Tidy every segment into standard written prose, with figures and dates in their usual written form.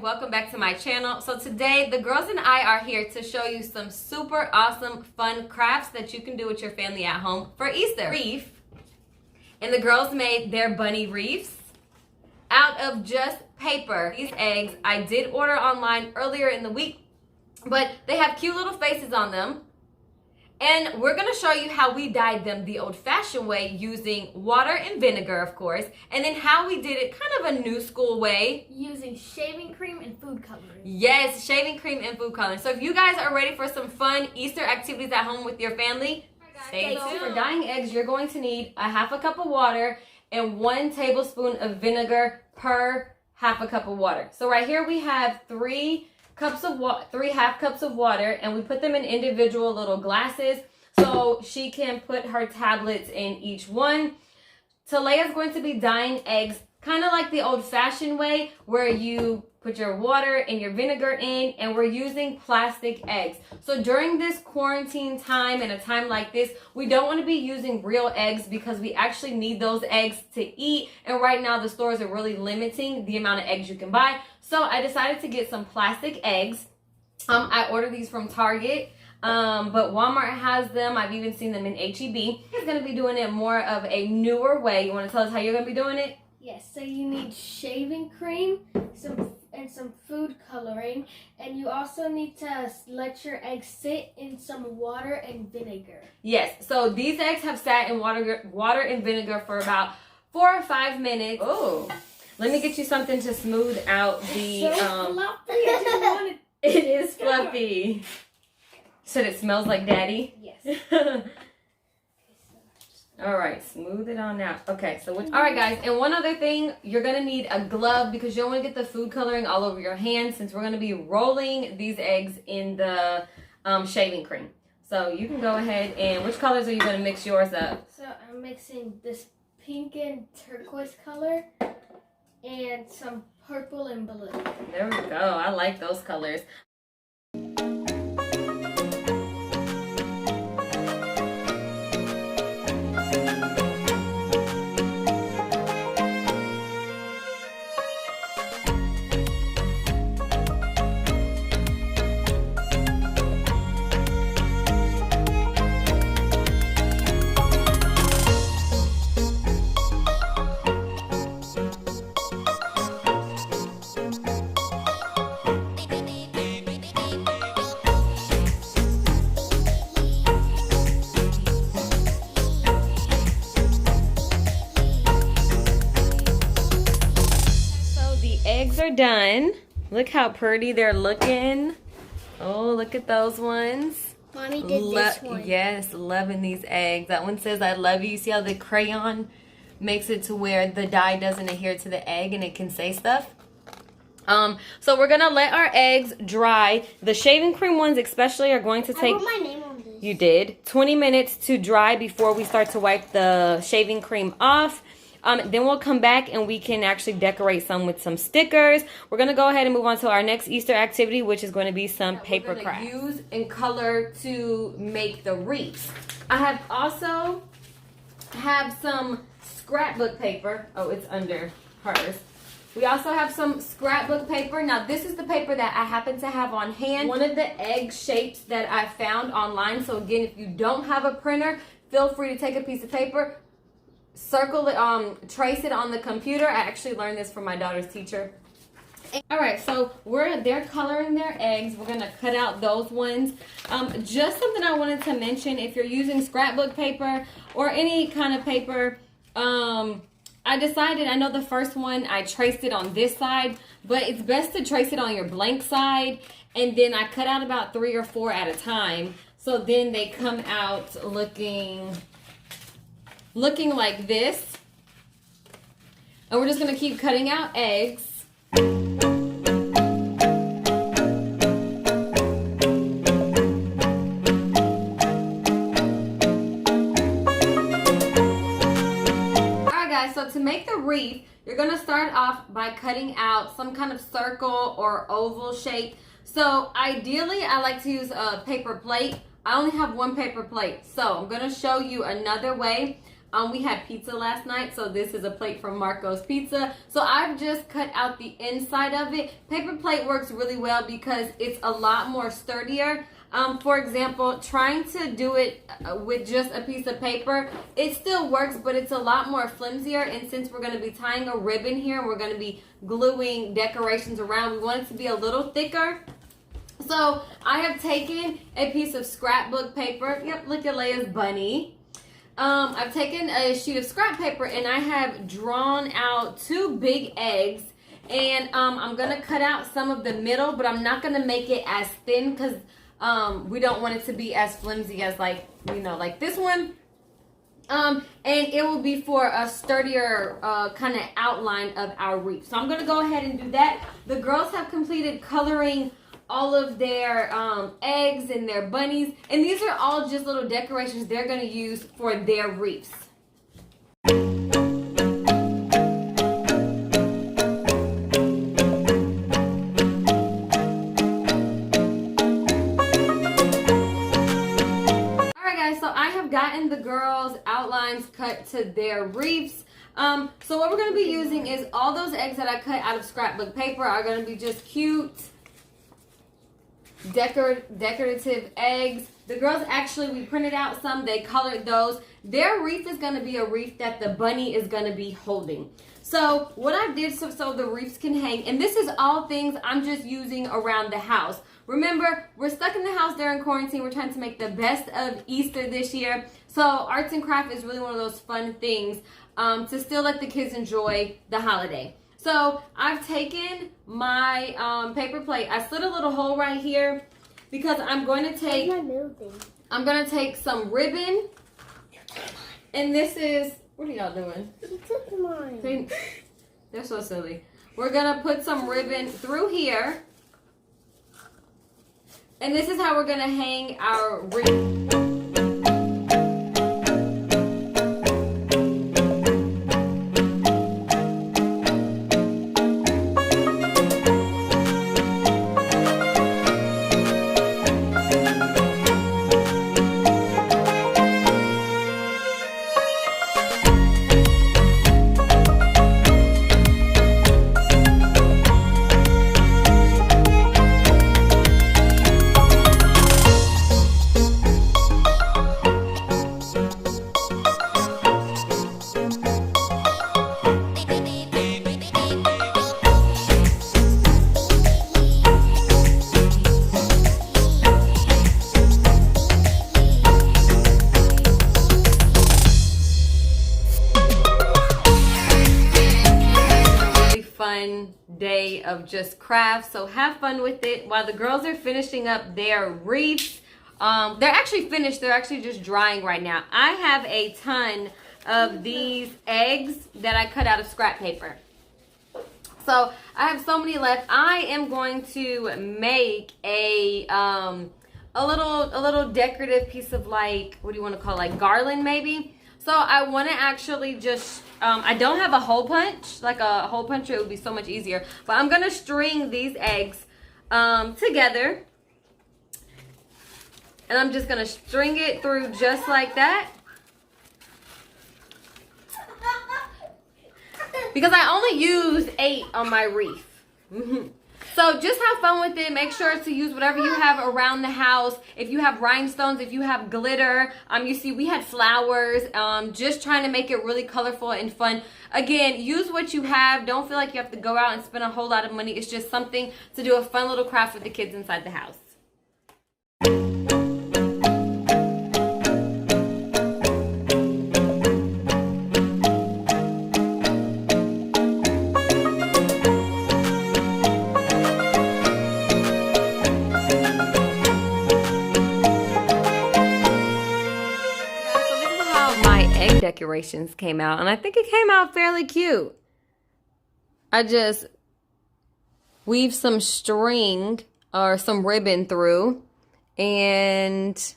welcome back to my channel. So today the girls and I are here to show you some super awesome fun crafts that you can do with your family at home for Easter. Wreath. And the girls made their bunny wreaths out of just paper. These eggs I did order online earlier in the week, but they have cute little faces on them. And we're going to show you how we dyed them the old-fashioned way using water and vinegar, of course, and then how we did it kind of a new school way. Using shaving cream and food coloring. Yes, shaving cream and food coloring. So if you guys are ready for some fun Easter activities at home with your family, stay tuned. For dyeing eggs, you're going to need a half a cup of water and 1 tablespoon of vinegar per half a cup of water. So right here we have 3 half cups of water, and we put them in individual little glasses so she can put her tablets in each one. Talea's going to be dyeing eggs kind of like the old-fashioned way, where you put your water and your vinegar in, and we're using plastic eggs. So during this quarantine time and a time like this, we don't want to be using real eggs because we actually need those eggs to eat, and right now the stores are really limiting the amount of eggs you can buy. So I decided to get some plastic eggs. I ordered these from Target, but Walmart has them. I've even seen them in H-E-B. I'm going to be doing it more of a newer way. You want to tell us how you're going to be doing it? Yes, so you need shaving cream, some food coloring, and you also need to let your eggs sit in some water and vinegar. Yes, so these eggs have sat in water and vinegar for about 4 or 5 minutes. Oh, let me get you something to smooth out the. So fluffy, I just want it. It is fluffy. So it smells like daddy? Yes. All right, smooth it on out. Okay, so all right, guys, and one other thing, you're gonna need a glove because you don't want to get the food coloring all over your hands, since we're gonna be rolling these eggs in the shaving cream. So you can go ahead, and which colors are you gonna mix yours up? So I'm mixing this pink and turquoise color and some purple and blue. There we go. I like those colors. Eggs are done. Look how pretty they're looking. Oh, look at those ones. Mommy did this one. Yes, loving these eggs. That one says I love you. See how the crayon makes it to where the dye doesn't adhere to the egg and it can say stuff? So we're gonna let our eggs dry. The shaving cream ones especially are going to take, I wrote my name on this. You did, 20 minutes to dry before we start to wipe the shaving cream off. Then we'll come back and we can actually decorate some with some stickers. We're going to go ahead and move on to our next Easter activity, which is going to be some paper crafts. Use and color to make the wreaths. I have also some scrapbook paper. Oh, it's under hers. We also have some scrapbook paper. Now, this is the paper that I happen to have on hand. One of the egg shapes that I found online. So again, if you don't have a printer, feel free to take a piece of paper, circle it, trace it on the computer. I actually learned this from my daughter's teacher. All right, so they're coloring their eggs. We're gonna cut out those ones. Just something I wanted to mention: if you're using scrapbook paper or any kind of paper, I decided. I know the first one I traced it on this side, but it's best to trace it on your blank side. And then I cut out about 3 or 4 at a time, so then they come out looking like this. And we're just going to keep cutting out eggs. Alright guys, so to make the wreath, you're going to start off by cutting out some kind of circle or oval shape. So ideally, I like to use a paper plate. I only have 1 paper plate, so I'm going to show you another way. We had pizza last night, so this is a plate from Marco's Pizza. So I've just cut out the inside of it. Paper plate works really well because it's a lot more sturdier. For example, trying to do it with just a piece of paper, it still works, but it's a lot more flimsier. And since we're going to be tying a ribbon here and we're going to be gluing decorations around, we want it to be a little thicker. So I have taken a piece of scrapbook paper. Yep, look at Leia's bunny. I've taken a sheet of scrap paper and I have drawn out 2 big eggs. And I'm going to cut out some of the middle, but I'm not going to make it as thin because we don't want it to be as flimsy as like this one. And it will be for a sturdier kind of outline of our wreath. So I'm going to go ahead and do that. The girls have completed coloring all of their eggs and their bunnies. And these are all just little decorations they're going to use for their wreaths. Gotten the girls' outlines cut to their wreaths. So what we're going to be using is all those eggs that I cut out of scrapbook paper are going to be just cute decorative eggs. The girls actually, we printed out some, they colored those. Their wreath is going to be a wreath that the bunny is going to be holding. So what I did so the wreaths can hang, and this is all things I'm just using around the house. Remember, we're stuck in the house during quarantine. We're trying to make the best of Easter this year. So arts and craft is really one of those fun things to still let the kids enjoy the holiday. So I've taken my paper plate. I slit a little hole right here because I'm going to take some ribbon. And this is, what are y'all doing? You took mine. They're so silly. We're going to put some ribbon through here. And this is how we're going to hang our wreath. Day of just crafts, so have fun with it while the girls are finishing up their wreaths. They're actually finished, they're actually just drying right now. I have a ton of these eggs that I cut out of scrap paper, so I have so many left. I am going to make a little decorative piece of, like, what do you want to call it, like garland maybe. So I want to actually just, I don't have a hole punch, like a hole puncher, it would be so much easier. But I'm going to string these eggs together. And I'm just going to string it through just like that. Because I only used 8 on my wreath. So just have fun with it. Make sure to use whatever you have around the house. If you have rhinestones, if you have glitter, you see we had flowers. Just trying to make it really colorful and fun. Again, use what you have. Don't feel like you have to go out and spend a whole lot of money. It's just something to do a fun little craft with the kids inside the house. Decorations came out, and I think it came out fairly cute. I just weave some string or some ribbon through, and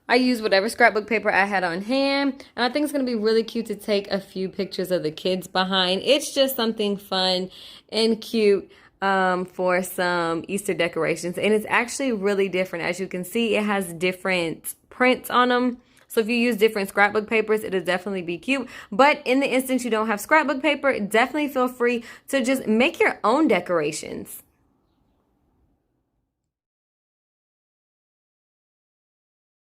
I use whatever scrapbook paper I had on hand, and I think it's going to be really cute to take a few pictures of the kids behind. It's just something fun and cute for some Easter decorations, and it's actually really different. As you can see, it has different prints on them. So if you use different scrapbook papers, it'll definitely be cute. But in the instance you don't have scrapbook paper, definitely feel free to just make your own decorations.